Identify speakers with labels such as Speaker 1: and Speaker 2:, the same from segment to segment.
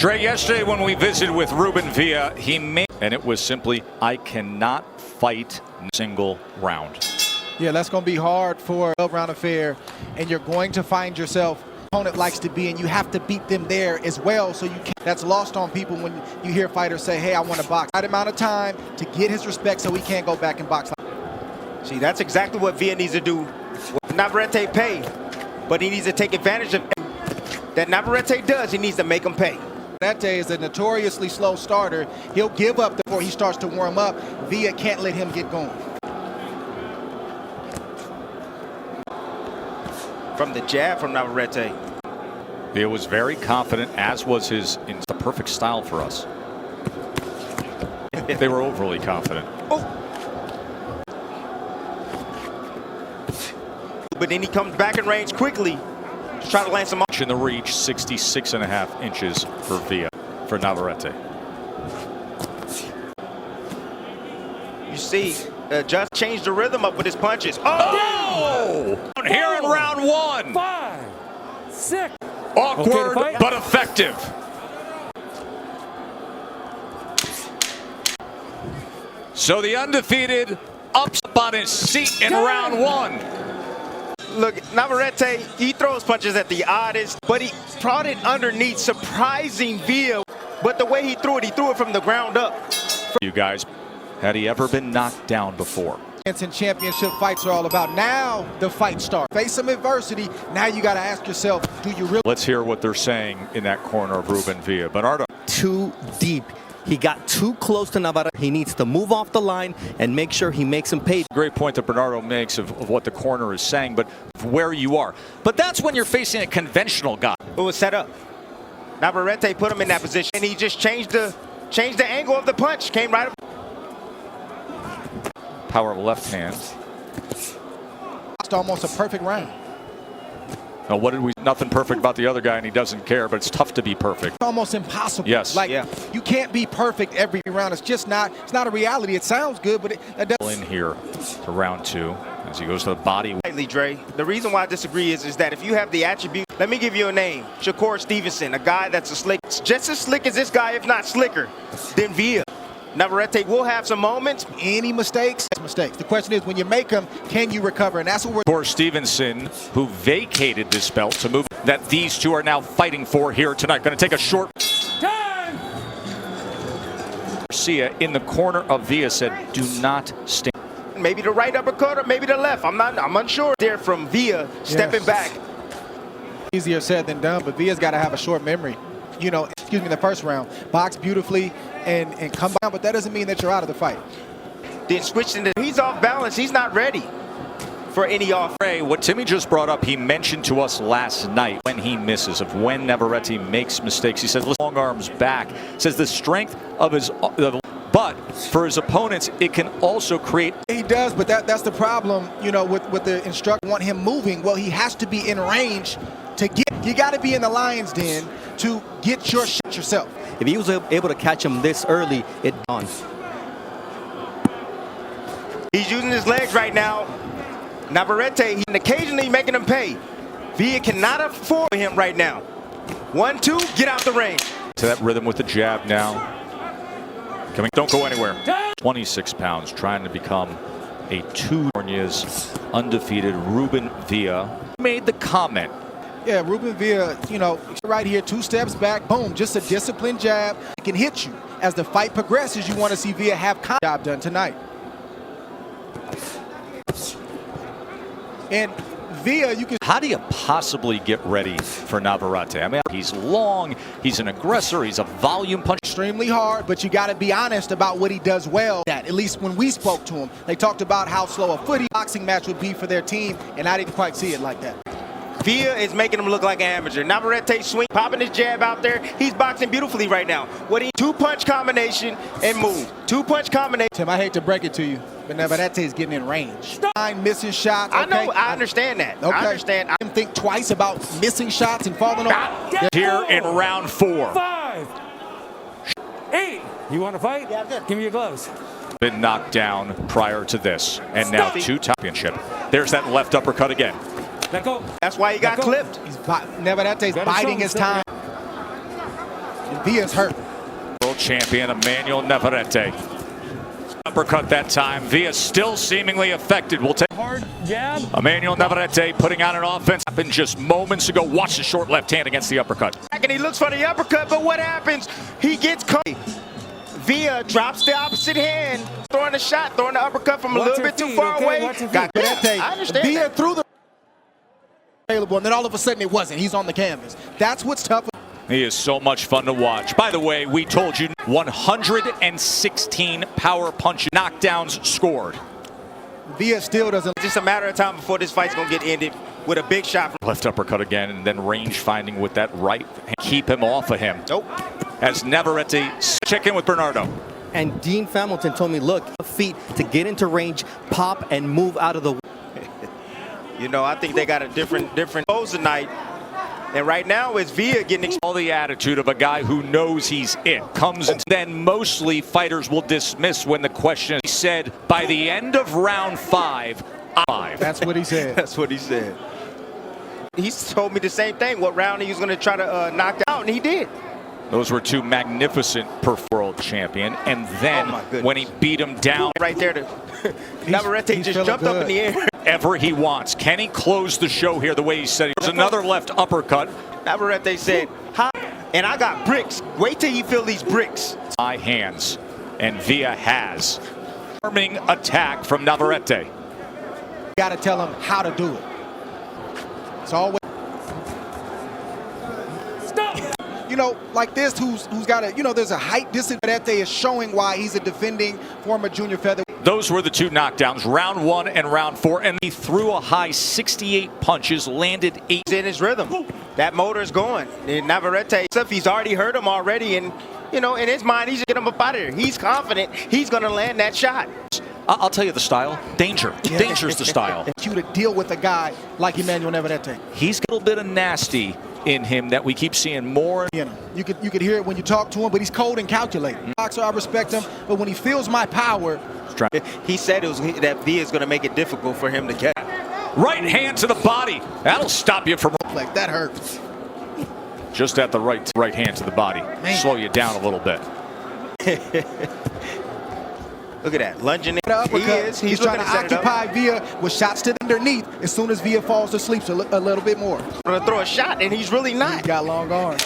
Speaker 1: Dre, yesterday when we visited with Rubén Villa, and it was simply, I cannot fight a single round.
Speaker 2: Yeah, that's going to be hard for a 12-round affair, and you're going to find yourself opponent likes to be, and you have to beat them there as well. So you can't, that's lost on people when you hear fighters say, hey, I want to box. Right amount of time to get his respect so he can't go back and box.
Speaker 3: See, that's exactly what Villa needs to do. Navarrete pay, but he needs to take advantage of that. Navarrete does. He needs to make him pay.
Speaker 2: Navarrete is a notoriously slow starter. He'll give up before he starts to warm up. Villa can't let him get going.
Speaker 3: From the jab from Navarrete.
Speaker 1: He was very confident, as was his. It's the perfect style for us. They were overly confident.
Speaker 3: Oh. But then he comes back in range quickly to try to land some.
Speaker 1: In the reach, 66.5 inches for Villa, for Navarrete.
Speaker 3: You see, just changed the rhythm up with his punches. Oh!
Speaker 1: Here in round one.
Speaker 4: 5, 6.
Speaker 1: Awkward, but effective. So the undefeated ups on his seat in round one.
Speaker 3: Look, Navarrete, he throws punches at the oddest, but he brought it underneath, surprising Villa. But the way he threw it from the ground up.
Speaker 1: You guys, had he ever been knocked down before?
Speaker 2: And championship fights are all about. Now the fight starts. Face some adversity. Now you got to ask yourself, do you really?
Speaker 1: Let's hear what they're saying in that corner of Rubén Villa. Bernardo.
Speaker 5: Too deep. He got too close to Navarrete. He needs to move off the line and make sure he makes him pay.
Speaker 1: Great point that Bernardo makes of what the corner is saying, but where you are. But that's when you're facing a conventional guy.
Speaker 3: It was set up. Navarrete put him in that position, and he just changed the angle of the punch. Came right up.
Speaker 1: Power of left hand.
Speaker 2: It's almost a perfect round.
Speaker 1: Now, what did we? Nothing perfect about the other guy, and he doesn't care. But it's tough to be perfect.
Speaker 2: It's almost impossible.
Speaker 1: Yes.
Speaker 2: Like
Speaker 3: yeah.
Speaker 2: You can't be perfect every round. It's just not. It's not a reality. It sounds good, but it doesn't.
Speaker 1: In here to round two as he goes to the body.
Speaker 3: Slightly, Dre. The reason why I disagree is that if you have the attribute, let me give you a name: Shakur Stevenson, a guy that's a slick, just as slick as this guy, if not slicker, than Villa. Navarrete will have some moments.
Speaker 2: Any mistakes? Mistakes. The question is, when you make them, can you recover? And that's what we're.
Speaker 1: For Stevenson, who vacated this belt to move, that these two are now fighting for here tonight. Going to take a short.
Speaker 4: Time.
Speaker 1: Garcia in the corner of Villa said, "Do not stand."
Speaker 3: Maybe the right uppercut or maybe the left. I'm unsure. There from Villa stepping back.
Speaker 2: Easier said than done, but Villa's got to have a short memory. You know, excuse me, the first round. Box beautifully and come down, but that doesn't mean that you're out of the fight.
Speaker 3: Then switched into, he's off balance. He's not ready for any off.
Speaker 1: What Timmy just brought up, he mentioned to us last night when he misses, of when Navarrete makes mistakes. He said, long arms back. Says the strength of his, but for his opponents, it can also create.
Speaker 2: He does, but that's the problem, you know, with the instructor want him moving. Well, he has to be in range to get. You got to be in the lion's den to get your shot yourself.
Speaker 5: If he was able to catch him this early, it on.
Speaker 3: He's using his legs right now. Navarrete, he's occasionally making him pay. Villa cannot afford him right now. 1, 2, get out the ring.
Speaker 1: To that rhythm with the jab now. Coming, don't go anywhere. 26 pounds, trying to become a California's undefeated Rubén Villa. Made the comment.
Speaker 2: Yeah, Rubén Villa, you know, right here, 2 steps back, boom, just a disciplined jab. It can hit you. As the fight progresses, you want to see Villa have job done tonight. And Villa, you can.
Speaker 1: How do you possibly get ready for Navarrete? I mean, he's long, he's an aggressor, he's a volume puncher.
Speaker 2: Extremely hard, but you got to be honest about what he does well. At least when we spoke to him, they talked about how slow a footy boxing match would be for their team, and I didn't quite see it like that.
Speaker 3: Villa is making him look like an amateur. Navarrete swing, popping his jab out there. He's boxing beautifully right now. What he 2-punch combination and move. 2-punch combination.
Speaker 2: Tim, I hate to break it to you, but Navarrete is getting in range. Missing shots. Okay.
Speaker 3: I know. I understand that.
Speaker 2: Okay.
Speaker 3: I understand.
Speaker 2: I didn't think twice about missing shots and falling over.
Speaker 1: Here in round 4.
Speaker 4: 5, 8. You want to fight?
Speaker 3: Yeah, good.
Speaker 4: Give me your gloves.
Speaker 1: Been knocked down prior to this, and now 2 championship. There's that left uppercut again.
Speaker 4: Let go.
Speaker 3: That's why he got clipped.
Speaker 2: Navarrete's biding his time. Villa's hurt.
Speaker 1: World champion Emanuel Navarrete. Uppercut that time. Villa still seemingly affected. We'll take
Speaker 4: Hard jab.
Speaker 1: Emanuel Navarrete putting on an offense. Happened just moments ago. Watch the short left hand against the uppercut.
Speaker 3: And he looks for the uppercut, but what happens? He gets caught. Villa drops the opposite hand, throwing a shot, throwing the uppercut from a
Speaker 4: Watch
Speaker 3: little
Speaker 4: your
Speaker 3: bit too
Speaker 4: feet,
Speaker 3: far
Speaker 4: okay?
Speaker 3: away.
Speaker 4: Watch your
Speaker 3: Got
Speaker 4: feet.
Speaker 3: that. I understand
Speaker 2: Villa
Speaker 3: that.
Speaker 2: threw the available, and then all of a sudden it wasn't. He's on the canvas. That's what's tough.
Speaker 1: He is so much fun to watch. By the way, we told you 116 power punches, knockdowns scored.
Speaker 2: Villa still doesn't.
Speaker 3: It's just a matter of time before this fight's going to get ended with a big shot.
Speaker 1: Left uppercut again, and then range finding with that right hand. Keep him off of him.
Speaker 3: Nope.
Speaker 1: As Navarrete check in with Bernardo.
Speaker 5: And Dean Hamilton told me, look, feet to get into range, pop, and move out of the.
Speaker 3: You know, I think they got a different pose tonight. And right now it's Villa getting
Speaker 1: All the attitude of a guy who knows he's it. Comes and then mostly fighters will dismiss when the question is said by the end of round 5.
Speaker 2: That's what he said.
Speaker 3: That's what he said. He's told me the same thing. What round he was going to try to knock out, and he did.
Speaker 1: Those were two magnificent world champion. And then when he beat him down
Speaker 3: Right there, Navarrete just
Speaker 2: feeling
Speaker 3: jumped up in
Speaker 2: good.
Speaker 3: the air.
Speaker 1: ever he wants. Can he close the show here the way he said? There's another left uppercut.
Speaker 3: Navarrete said, "Hi, and I got bricks. Wait till you feel these bricks."
Speaker 1: High hands, and Villa has. Charming attack from Navarrete.
Speaker 2: Got to tell him how to do it. It's always,
Speaker 4: Stop.
Speaker 2: you know, like this, who's got a, you know, there's a height disadvantage. Is showing why he's a defending former junior featherweight.
Speaker 1: Those were the two knockdowns, round 1 and round 4, and he threw a high 68 punches, landed 8.
Speaker 3: He's in his rhythm. That motor's going. And Navarrete, he's already hurt him already, and you know, in his mind, he's getting him up out of here. He's confident he's going to land that shot.
Speaker 1: I'll tell you the style. Danger.
Speaker 2: Yeah.
Speaker 1: Danger's the style.
Speaker 2: You to deal with a guy like Emanuel Navarrete.
Speaker 1: He's got a little bit of nasty in him that we keep seeing more.
Speaker 2: You know, you could hear it when you talk to him, but he's cold and calculating. Boxer, I respect him, but when he feels my power,
Speaker 3: He said that Villa is going to make it difficult for him to catch.
Speaker 1: Right hand to the body. That'll stop you from
Speaker 2: like that hurts.
Speaker 1: just at the right hand to the body.
Speaker 2: Man.
Speaker 1: Slow you down a little bit.
Speaker 3: Look at that, lunging in.
Speaker 2: The uppercut.
Speaker 3: He's
Speaker 2: trying
Speaker 3: looking
Speaker 2: to
Speaker 3: set it up.
Speaker 2: occupy Villa with shots to the underneath. As soon as Villa falls asleep, a little bit more.
Speaker 3: Going to throw a shot, and he's really
Speaker 2: He's
Speaker 3: not.
Speaker 2: got long arms.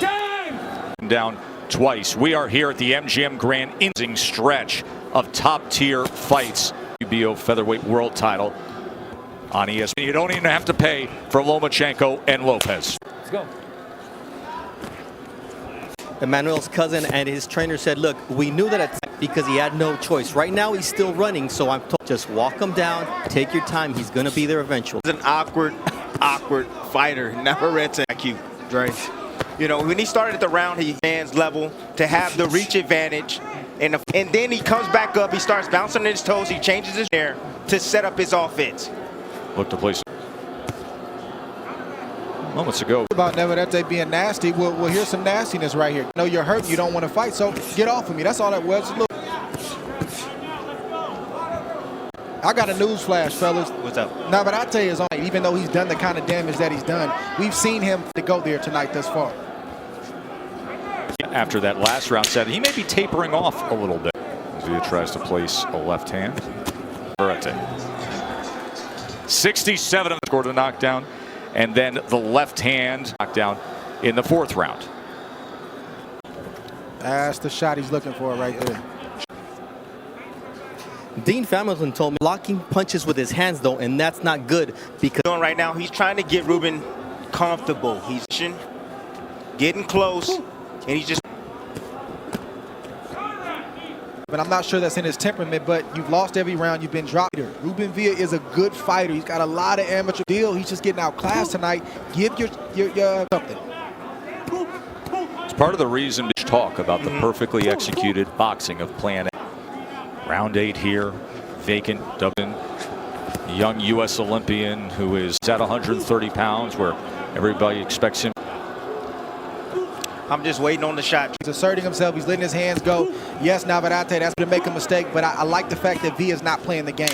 Speaker 4: Time.
Speaker 1: Down twice. We are here at the MGM Grand Innings stretch of top-tier fights. UBO Featherweight World title on ESPN. You don't even have to pay for Lomachenko and Lopez.
Speaker 4: Let's go.
Speaker 5: Emmanuel's cousin and his trainer said, look, we knew that it's because he had no choice. Right now he's still running, so I'm told just walk him down, take your time. He's going to be there eventually.
Speaker 3: He's an awkward fighter. Navarrete. Thank you, Dre. You know, when he started at the round, he hands level to have the reach advantage. And then he comes back up, he starts bouncing on his toes, he changes his air to set up his offense.
Speaker 1: Look to place. Moments ago.
Speaker 2: About Navarrete being nasty, well, here's some nastiness right here. You know you're hurt, you don't want to fight, so get off of me. That's all that was. Look. I got a news flash, fellas.
Speaker 3: What's up?
Speaker 2: Navarrete is on, even though he's done the kind of damage that he's done. We've seen him to go there tonight thus far.
Speaker 1: After that last round set, he may be tapering off a little bit as he tries to place a left hand. 67 of the score to the knockdown, and then the left hand knockdown in the 4th round.
Speaker 2: That's the shot he's looking for right there.
Speaker 5: Dean Hamilton told me blocking punches with his hands, though, and that's not good because
Speaker 3: Right now, he's trying to get Ruben comfortable. He's getting close, and he's just.
Speaker 2: But I'm not sure that's in his temperament, but you've lost every round, you've been dropped. Rubén Villa is a good fighter. He's got a lot of amateur deal. He's just getting outclassed tonight. Give your something.
Speaker 1: It's part of the reason we talk about the perfectly executed boxing of Plan A. Round 8 here, vacant, Dublin, young U.S. Olympian who is at 130 pounds where everybody expects him.
Speaker 3: I'm just waiting on the shot.
Speaker 2: He's asserting himself. He's letting his hands go. Yes, Navarrete, that's going to make a mistake, but I like the fact that Villa's not playing the game.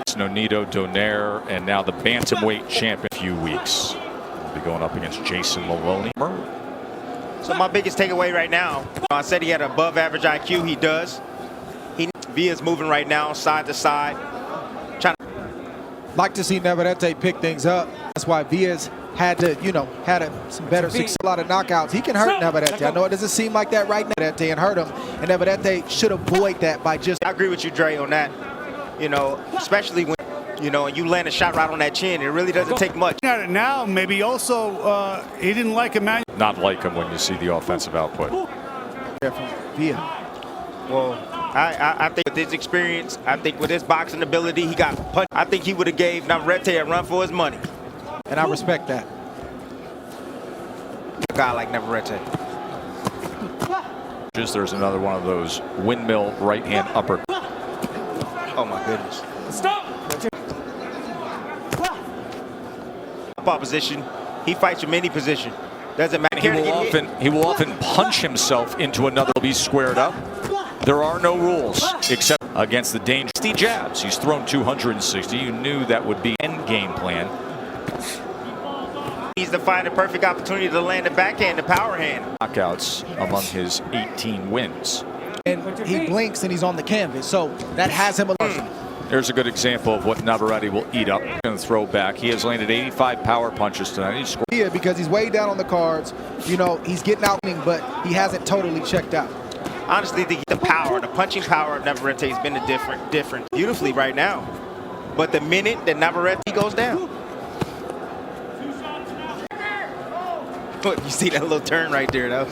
Speaker 1: There's no need. Bonito Donaire, and now the bantamweight champion in a few weeks. He'll be going up against Jason Maloney.
Speaker 3: So my biggest takeaway right now, I said he had above average IQ. He does. Villa's moving right now, side to side.
Speaker 2: Like to see Navarrete pick things up. That's why Villa's had to, some better success. A lot of knockouts. He can hurt Navarrete. I know it doesn't seem like that right now, Navarrete, and hurt him. And Navarrete should avoid that by just.
Speaker 3: I agree with you, Dre, on that. Especially when, you land a shot right on that chin. It really doesn't take much.
Speaker 6: At it now, maybe also he didn't like Emanuel.
Speaker 1: Not like him when you see the offensive output.
Speaker 2: Villa.
Speaker 3: Well, I think with his experience, I think with his boxing ability, he got punched. I think he would have gave Navarrete a run for his money.
Speaker 2: And I respect that.
Speaker 3: A guy like Navarrete.
Speaker 1: There's another one of those windmill right-hand upper.
Speaker 3: Oh my goodness.
Speaker 4: Stop!
Speaker 3: Position. He fights from any position. Doesn't matter.
Speaker 1: He will often punch himself into another. He'll be squared up. There are no rules except against the danger. Jabs. He's thrown 260. You knew that would be end game plan.
Speaker 3: He's to find a perfect opportunity to land a backhand, the power hand.
Speaker 1: Knockouts among his 18 wins.
Speaker 2: And he blinks and he's on the canvas, so that has him alert.
Speaker 1: There's a good example of what Navarrete will eat up. Going to throw back. He has landed 85 power punches tonight. He scored.
Speaker 2: Yeah, because he's way down on the cards. He's getting out, but he hasn't totally checked out.
Speaker 3: Honestly, the punching power of Navarrete has been a different beautifully right now. But the minute that Navarrete goes down, look, you see that little turn right there, though.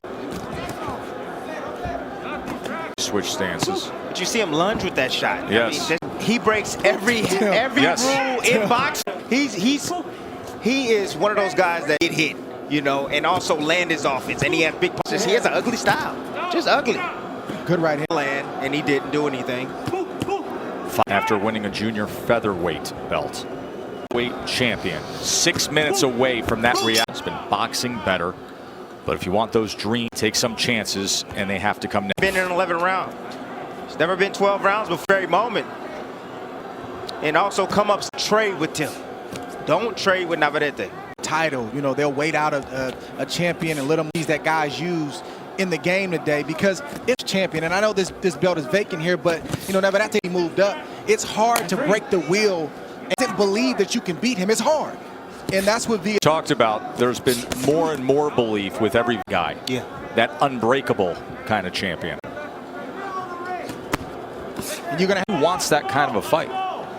Speaker 1: Switch stances.
Speaker 3: But you see him lunge with that shot.
Speaker 1: Yes.
Speaker 3: He breaks every
Speaker 1: Yes.
Speaker 3: rule in boxing. He is one of those guys that get hit, and also land his offense. And he has big punches. He has an ugly style, just ugly.
Speaker 2: Good right hand.
Speaker 3: Land, and he didn't do anything.
Speaker 1: After winning a junior featherweight belt. Weight champion. 6 minutes away from that reality. It's been boxing better. But if you want those dreams, take some chances, and they have to come now.
Speaker 3: Been in an 11 round. It's never been 12 rounds before the very moment. And also come up, trade with him. Don't trade with Navarrete.
Speaker 2: Title, they'll wait out a champion and let them use that guys use in the game today because it's champion. And I know this belt is vacant here, but Navarrete moved up. It's hard to break the wheel and believe that you can beat him. It's hard. And that's what Villa
Speaker 1: talked about. There's been more and more belief with every guy.
Speaker 3: Yeah.
Speaker 1: That unbreakable kind of champion.
Speaker 2: And you're gonna
Speaker 1: Who wants that kind of a fight?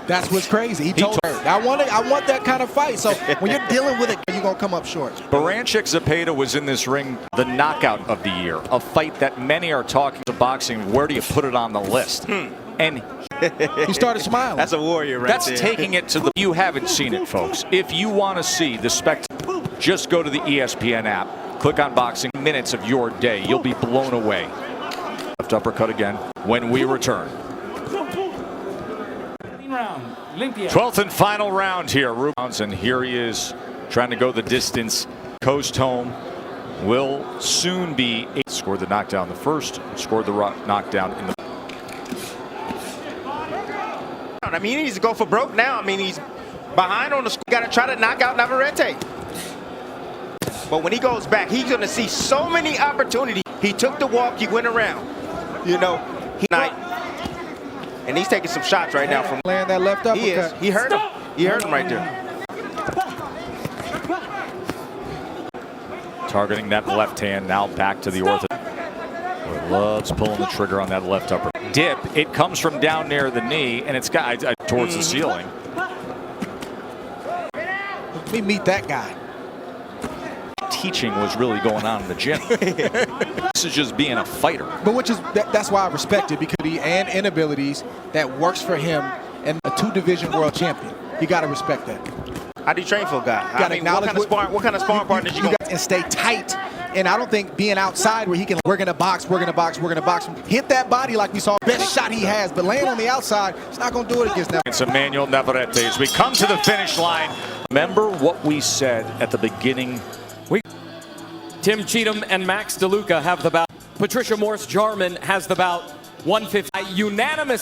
Speaker 2: That's what's crazy. He told her, I want that kind of fight. So when you're dealing with it, you're going to come up short.
Speaker 1: Baranchik Zepeda was in this ring, the knockout of the year. A fight that many are talking to boxing. Where do you put it on the list? And
Speaker 2: he started smiling.
Speaker 3: That's a warrior right
Speaker 1: that's
Speaker 3: there.
Speaker 1: taking it to the... You haven't seen it, folks. If you want to see the spectacle, just go to the ESPN app. Click on boxing. Minutes of your day. You'll be blown away. Left uppercut again when we return. 12th and final round here. Ruben, and here he is trying to go the distance. Coast home. Will soon be scored the knockdown the first, scored the knockdown in the...
Speaker 3: I mean, he needs to go for broke now. I mean, he's behind on the score. Got to try to knock out Navarrete. But when he goes back, he's going to see so many opportunities. He took the walk. He went around. And he's taking some shots right now from
Speaker 2: land that left uppercut.
Speaker 3: He is. He hurt him. He hurt him right there.
Speaker 1: Targeting that left hand, now back to the orthodox. Loves pulling the trigger on that left upper. Dip, it comes from down near the knee, and it's got towards the ceiling.
Speaker 2: Let me meet that guy.
Speaker 1: Teaching was really going on in the gym. This is just being a fighter.
Speaker 2: But that's why I respect it, because and inabilities that works for him and a 2-division world champion. You got to respect that.
Speaker 3: How do you train for a guy?
Speaker 2: You
Speaker 3: what kind of sparring partners you got?
Speaker 2: And stay tight. And I don't think being outside where he can, we're going to box, hit that body like we saw, best shot he has, but laying on the outside, it's not going to do it against them.
Speaker 1: It's Emanuel Navarrete as we come to the finish line. Remember what we said at the beginning.
Speaker 4: Tim Cheatham and Max DeLuca have the bout. Patricia Morse-Jarman has the bout. 150 unanimous.